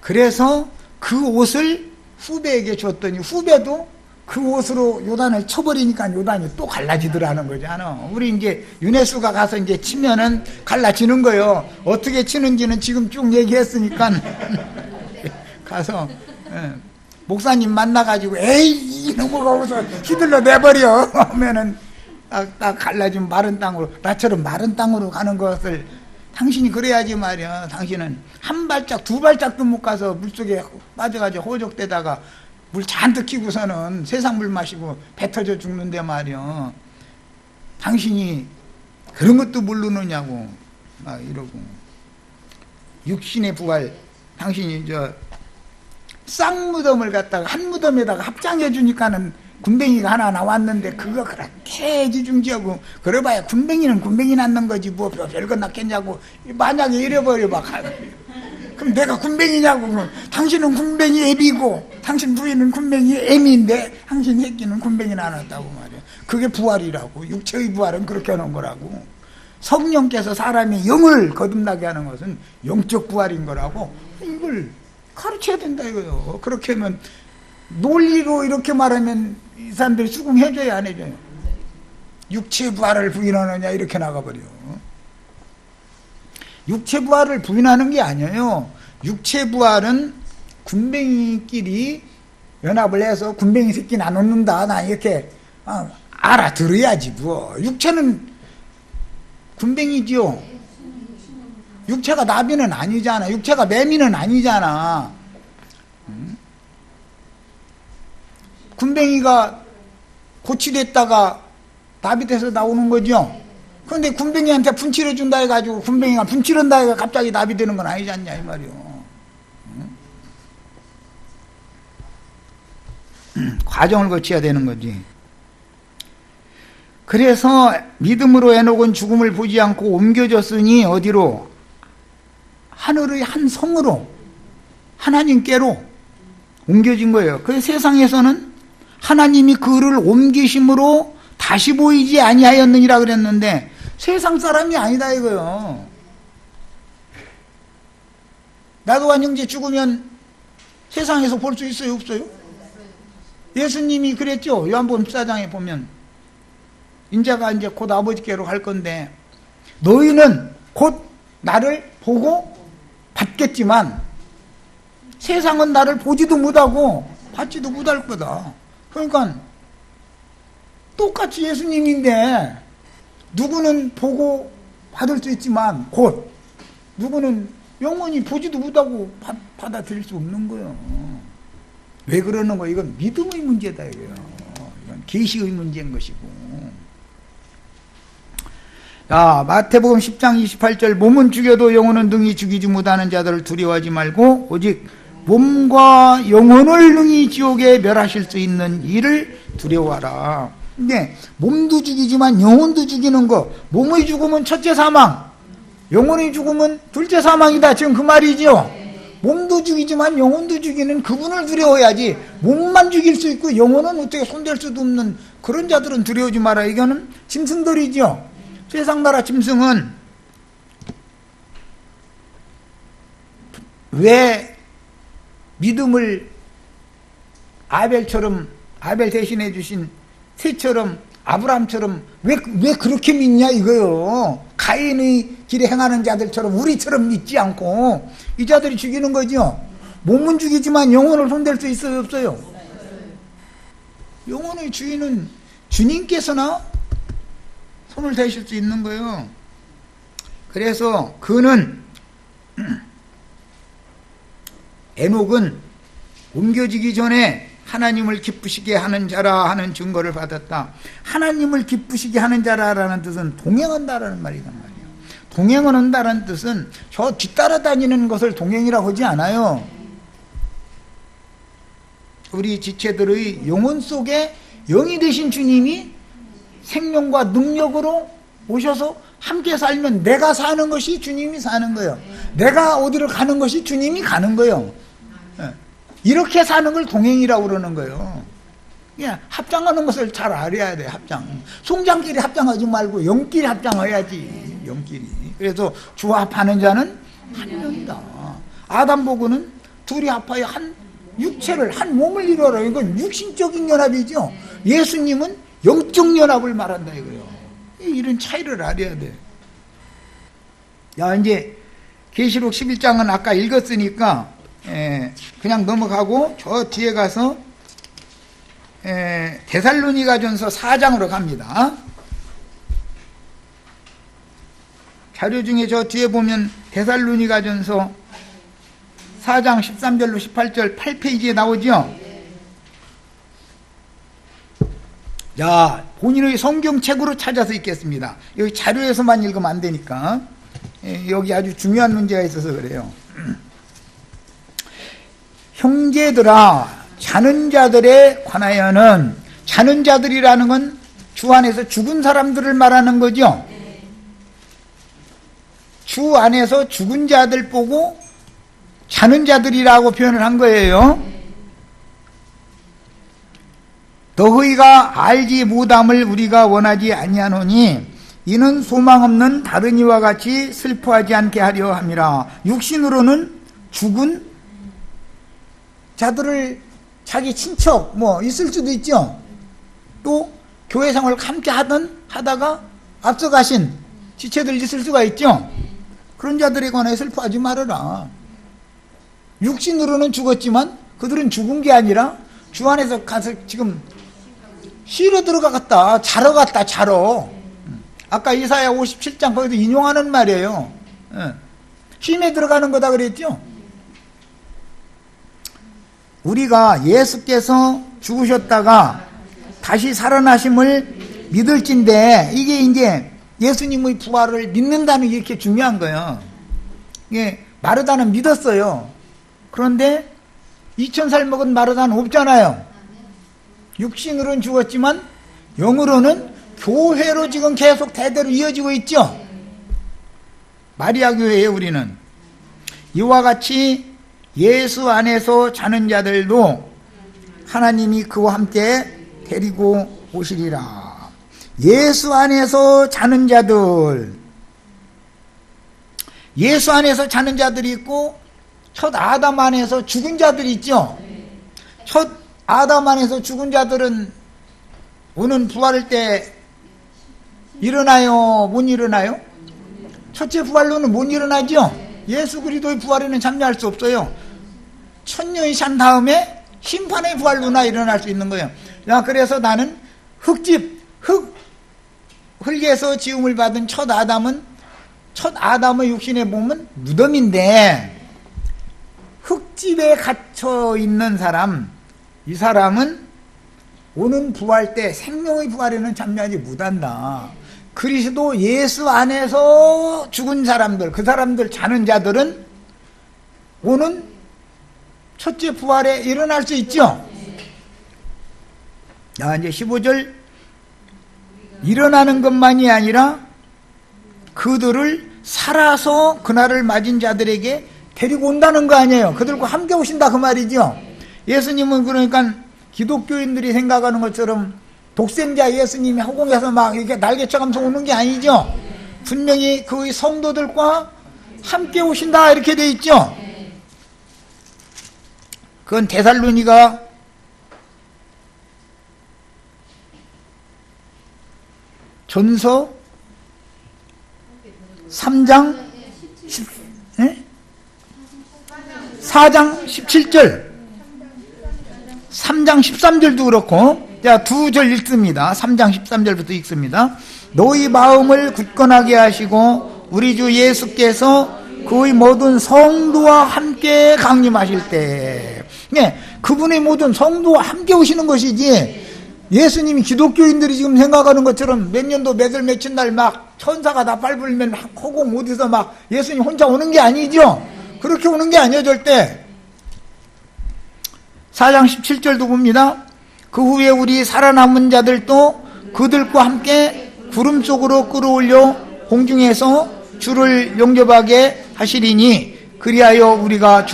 그래서 그 옷을 후배에게 줬더니 후배도 그 옷으로 요단을 쳐버리니까 요단이 또 갈라지더라는 거잖아. 우리 이제 윤혜수가 가서 이제 치면은 갈라지는 거예요. 어떻게 치는지는 지금 쭉 얘기했으니까 가서 목사님 만나가지고 에이 이놈을 거기서 휘둘러 내버려 하면은 딱 갈라진 마른 땅으로, 나처럼 마른 땅으로 가는 것을 당신이 그래야지 말이야. 당신은 한 발짝 두 발짝도 못 가서 물속에 빠져가지고 호적대다가 물 잔뜩 키고서는 세상 물 마시고 배 터져 죽는데 말이야. 당신이 그런 것도 모르느냐고 막 이러고. 육신의 부활, 당신이 쌍무덤을 갖다가 한 무덤에다가 합장해 주니까는 군뱅이가 하나 나왔는데 그거 그렇게 지중지하고 그래봐야 군뱅이는 군뱅이 낳는 거지 뭐 별거 낳겠냐고. 만약에 이래버려봐 그럼 내가 군뱅이냐고. 그럼 당신은 군뱅이 애비고 당신 부인은 군뱅이 애미인데 당신 새끼는 군뱅이 낳았다고 말이야. 그게 부활이라고. 육체의 부활은 그렇게 하는 거라고. 성령께서 사람의 영을 거듭나게 하는 것은 영적 부활인 거라고. 이걸 가르쳐야 된다 이거요. 그렇게 하면 논리로 이렇게 말하면 이 사람들이 수긍해줘야 안 해줘요. 육체 부활을 부인하느냐 이렇게 나가버려. 육체 부활을 부인하는 게 아니에요. 육체 부활은 군뱅이끼리 연합을 해서 군뱅이 새끼 나눠놓는다. 나 이렇게 알아들어야지 뭐. 육체는 군뱅이지요. 육체가 나비는 아니잖아. 육체가 매미는 아니잖아. 군뱅이가 고치됐다가 나비 돼서 나오는 거죠. 그런데 군뱅이한테 분칠해 준다 해가지고 군뱅이가 분칠한다 해가 갑자기 나비 되는 건 아니지 않냐 이 말이요. 과정을 거쳐야 되는 거지. 그래서 믿음으로 에녹은 죽음을 보지 않고 옮겨졌으니 어디로? 하늘의 한 성으로, 하나님께로 옮겨진 거예요. 그 세상에서는 하나님이 그를 옮기심으로 다시 보이지 아니하였느니라 그랬는데 세상 사람이 아니다 이거요. 나도한 형제 죽으면 세상에서 볼 수 있어요 없어요? 예수님이 그랬죠. 요한복음 14장에 보면 인자가 이제 곧 아버지께로 갈 건데 너희는 곧 나를 보고 받겠지만 세상은 나를 보지도 못하고 받지도 못할 거다. 그러니까 똑같이 예수님인데 누구는 보고 받을 수 있지만 곧 누구는 영원히 보지도 못하고 받아들일 수 없는 거예요. 왜 그러는 거예요? 이건 믿음의 문제다 이거예요. 이건 계시의 문제인 것이고. 자, 마태복음 10장 28절 몸은 죽여도 영혼은 능히 죽이지 못하는 자들을 두려워하지 말고 오직 몸과 영혼을 능히 지옥에 멸하실 수 있는 이를 두려워하라. 근데 몸도 죽이지만 영혼도 죽이는 거, 몸의 죽음은 첫째 사망, 영혼의 죽음은 둘째 사망이다. 지금 그 말이죠. 몸도 죽이지만 영혼도 죽이는 그분을 두려워해야지. 몸만 죽일 수 있고 영혼은 어떻게 손댈 수도 없는 그런 자들은 두려워하지 마라. 이거는 짐승들이죠. 세상 나라 짐승은 왜 믿음을 아벨처럼, 아벨 대신해 주신 셋처럼 아브라함처럼 왜 그렇게 믿냐 이거요. 가인의 길에 행하는 자들처럼 우리처럼 믿지 않고 이 자들이 죽이는 거죠. 몸은 죽이지만 영혼을 손댈 수 있어요 없어요? 영혼의 주인은 주님께서나 손을 대실 수 있는 거예요. 그래서 그는 에녹은 옮겨지기 전에 하나님을 기쁘시게 하는 자라 하는 증거를 받았다. 하나님을 기쁘시게 하는 자라라는 뜻은 동행한다라는 말이란 말이에요. 동행한다라는 뜻은 저 뒤따라다니는 것을 동행이라고 하지 않아요. 우리 지체들의 영혼 속에 영이 되신 주님이 생명과 능력으로 오셔서 함께 살면 내가 사는 것이 주님이 사는 거예요. 내가 어디를 가는 것이 주님이 가는 거예요. 이렇게 사는 걸 동행이라고 그러는 거예요. 그냥 합장하는 것을 잘 알아야 돼. 합장. 송장끼리 합장하지 말고 영끼리 합장해야지. 영끼리. 그래서 주합하는 자는 한 명이다. 아담 보고는 둘이 합하여 한 육체를 한 몸을 이루어라. 이건 육신적인 연합이죠. 예수님은 영적 연합을 말한다 이거예요. 이런 차이를 알아야 돼. 야, 이제 계시록 11장은 아까 읽었으니까 그냥 넘어가고 저 뒤에 가서 데살로니가전서 4장으로 갑니다. 자료 중에 저 뒤에 보면 데살로니가전서 4장 13절로 18절 8페이지에 나오죠. 자, 본인의 성경책으로 찾아서 읽겠습니다. 여기 자료에서만 읽으면 안 되니까. 여기 아주 중요한 문제가 있어서 그래요. 형제들아, 자는 자들에 관하여는, 자는 자들이라는 건 주 안에서 죽은 사람들을 말하는 거죠. 주 안에서 죽은 자들 보고 자는 자들이라고 표현을 한 거예요. 너희가 알지 못함을 우리가 원하지 아니하노니 이는 소망 없는 다른 이와 같이 슬퍼하지 않게 하려 함이라. 육신으로는 죽은 자들을 자기 친척 뭐 있을 수도 있죠. 또 교회 생활을 함께 하다가 앞서가신 지체들 있을 수가 있죠. 그런 자들에 관해 슬퍼하지 말아라. 육신으로는 죽었지만 그들은 죽은 게 아니라 주 안에서 가서 지금 쉬러 들어갔다, 자러 갔다, 자러. 아까 이사야 57장 거기도 인용하는 말이에요. 쉼에 들어가는 거다 그랬죠. 우리가 예수께서 죽으셨다가 다시 살아나심을 믿을진데, 이게 이제 예수님의 부활을 믿는다는 게 이렇게 중요한 거예요. 이게 마르다는 믿었어요. 그런데 2000살 먹은 마르다는 없잖아요. 육신으로는 죽었지만 영으로는 교회로 지금 계속 대대로 이어지고 있죠. 마리아 교회예요. 우리는 이와 같이 예수 안에서 자는 자들도 하나님이 그와 함께 데리고 오시리라. 예수 안에서 자는 자들, 예수 안에서 자는 자들이 있고 첫 아담 안에서 죽은 자들이 있죠. 첫 아담 안에서 죽은 자들은 오는 부활할 때 일어나요? 못 일어나요? 첫째 부활로는 못 일어나죠. 예수 그리스도의 부활에는 참여할 수 없어요. 천년이 산 다음에 심판의 부활로나 일어날 수 있는 거예요. 야, 그래서 나는 흙에서 지음을 받은 첫 아담의 육신의 몸은 무덤인데, 흙집에 갇혀 있는 사람, 이 사람은 오는 부활 때 생명의 부활에는 참여하지 못한다. 그리스도 예수 안에서 죽은 사람들, 그 사람들 자는 자들은 오는 첫째 부활에 일어날 수 있죠. 자, 이제 15절, 일어나는 것만이 아니라 그들을 살아서 그날을 맞은 자들에게 데리고 온다는 거 아니에요. 그들과 함께 오신다 그 말이죠. 예수님은 그러니까 기독교인들이 생각하는 것처럼 독생자 예수님이 허공에서 막 이렇게 날개쳐가면서 오는 게 아니죠. 분명히 그 성도들과 함께 오신다 이렇게 돼 있죠. 그건 데살로니가 전서 4장 17절, 3장 13절도 그렇고, 자, 두 절 읽습니다. 3장 13절부터 읽습니다. 너희 마음을 굳건하게 하시고 우리 주 예수께서 그의 모든 성도와 함께 강림하실 때, 그분의 모든 성도와 함께 오시는 것이지, 예수님이 기독교인들이 지금 생각하는 것처럼 몇 년도 몇월 며칠 날 막 천사가 다 밟으면 허공 어디서 막 예수님 혼자 오는 게 아니죠. 그렇게 오는 게 아니에요, 절대. 4장 17절도 봅니다. 그 후에 우리 살아남은 자들도 그들과 함께 구름 속으로 끌어올려 공중에서 주를 영접하게 하시리니 그리하여 우리가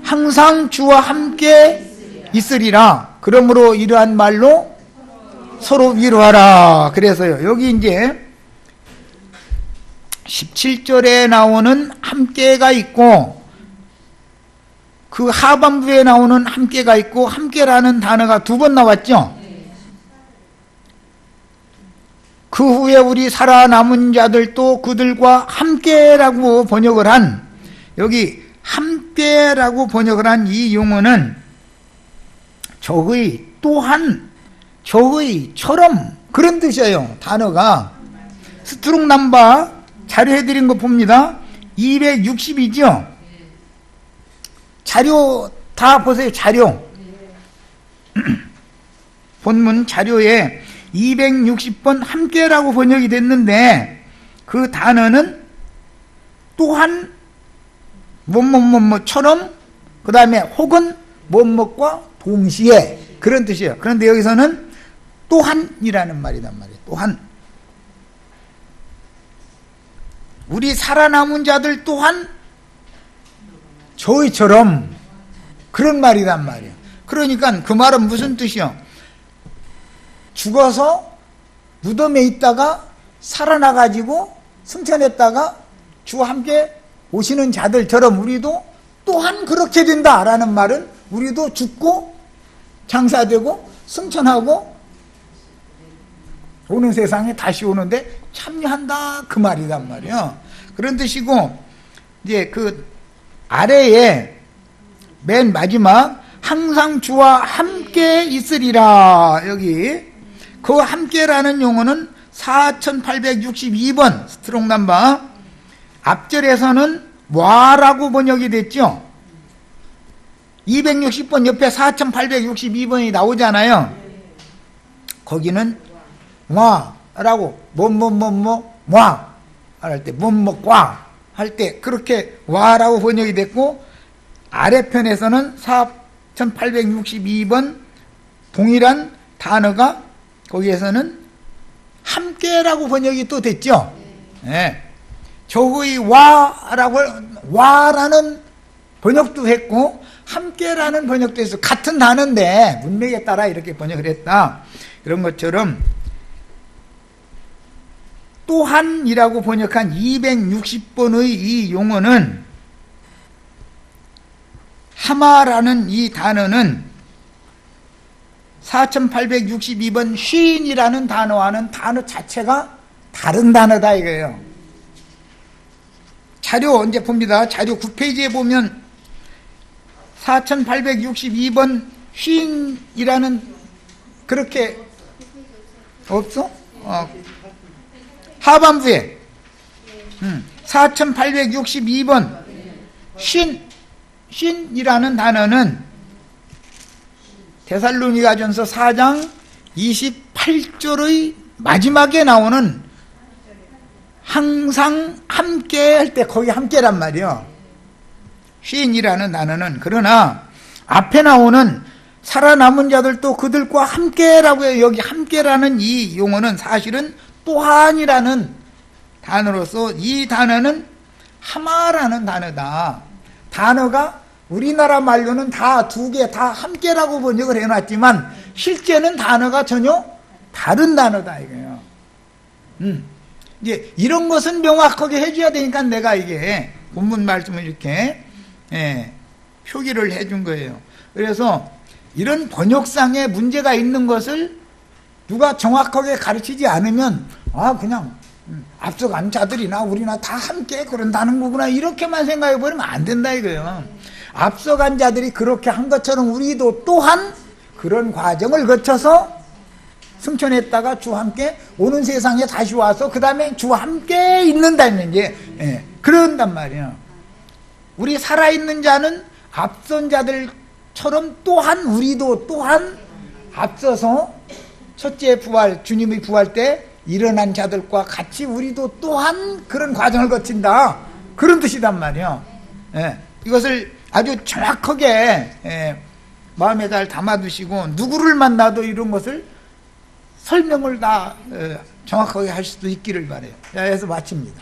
항상 주와 함께 있으리라. 그러므로 이러한 말로 서로 위로하라. 그래서요, 여기 이제 17절에 나오는 함께가 있고 그 하반부에 나오는 함께가 있고, 함께라는 단어가 두 번 나왔죠. 그 후에 우리 살아남은 자들도 그들과 함께라고 번역을 한, 여기 함께라고 번역을 한 이 용어는 저의, 또한, 저의, 처럼 그런 뜻이에요. 단어가 스트롱 넘버 자료 해드린 거 봅니다. 260이죠? 자료 다 보세요. 자료. 본문 자료에 260번 함께라고 번역이 됐는데 그 단어는 또한 뭐뭐뭐뭐처럼 그 다음에 혹은 뭐뭐과 동시에 그런 뜻이에요. 그런데 여기서는 또한이라는 말이란 말이에요. 또한 우리 살아남은 자들 또한 저희처럼 그런 말이란 말이에요. 그러니까 그 말은 무슨 뜻이요? 죽어서 무덤에 있다가 살아나가지고 승천했다가 주와 함께 오시는 자들처럼 우리도 또한 그렇게 된다라는 말은 우리도 죽고 장사되고 승천하고 오는 세상에 다시 오는데 참여한다 그 말이란 말이에요. 그런 뜻이고 이제 그 아래에 맨 마지막 항상 주와 함께 있으리라 여기 그 함께라는 용어는 4862번 스트롱 넘버 앞절에서는 와라고 번역이 됐죠. 260번 옆에 4862번이 나오잖아요. 거기는 와라고 뭐뭐뭐뭐 할 때 뭐뭐과 할 때 그렇게 와라고 번역이 됐고 아래편에서는 4862번 동일한 단어가 거기에서는 함께라고 번역이 또 됐죠. 네. 저의 와라는 번역도 했고 함께라는 번역도 했어. 같은 단어인데 문맥에 따라 이렇게 번역을 했다. 그런 것처럼 또한이라고 번역한 260번의 이 용어는 하마라는 이 단어는 4862번 쉰이라는 단어와는 단어 자체가 다른 단어다 이거예요. 자료 언제 봅니다. 자료 9페이지에 보면 4862번 쉰이라는 그렇게 없어? 하반부에 4862번 쉰이라는 단어는 데살로니가전서 4장 28절의 마지막에 나오는 항상 함께 할 때 거기 함께란 말이요. 쉰이라는 단어는 그러나 앞에 나오는 살아남은 자들도 그들과 함께라고 해요. 여기 함께라는 이 용어는 사실은 또한이라는 단어로서 이 단어는 하마라는 단어다. 단어가 우리나라 말로는 다 두 개 다 함께라고 번역을 해놨지만 실제는 단어가 전혀 다른 단어다 이거예요. 이제 이런 것은 명확하게 해줘야 되니까 내가 이게 본문 말씀을 이렇게 표기를 해준 거예요. 그래서 이런 번역상에 문제가 있는 것을 누가 정확하게 가르치지 않으면 그냥 앞서간 자들이나 우리나 다 함께 그런다는 거구나 이렇게만 생각해 버리면 안 된다 이거예요. 앞서간 자들이 그렇게 한 것처럼 우리도 또한 그런 과정을 거쳐서 승천했다가 주와 함께 오는 세상에 다시 와서 그 다음에 주와 함께 있는다는 게 그런단 말이에요. 우리 살아있는 자는 앞선 자들처럼 또한 우리도 또한 앞서서 첫째 부활 주님의 부활 때 일어난 자들과 같이 우리도 또한 그런 과정을 거친다 그런 뜻이단 말이에요. 이것을 아주 정확하게 마음에 잘 담아두시고 누구를 만나도 이런 것을 설명을 다 정확하게 할 수도 있기를 바라요. 자, 여기서 마칩니다.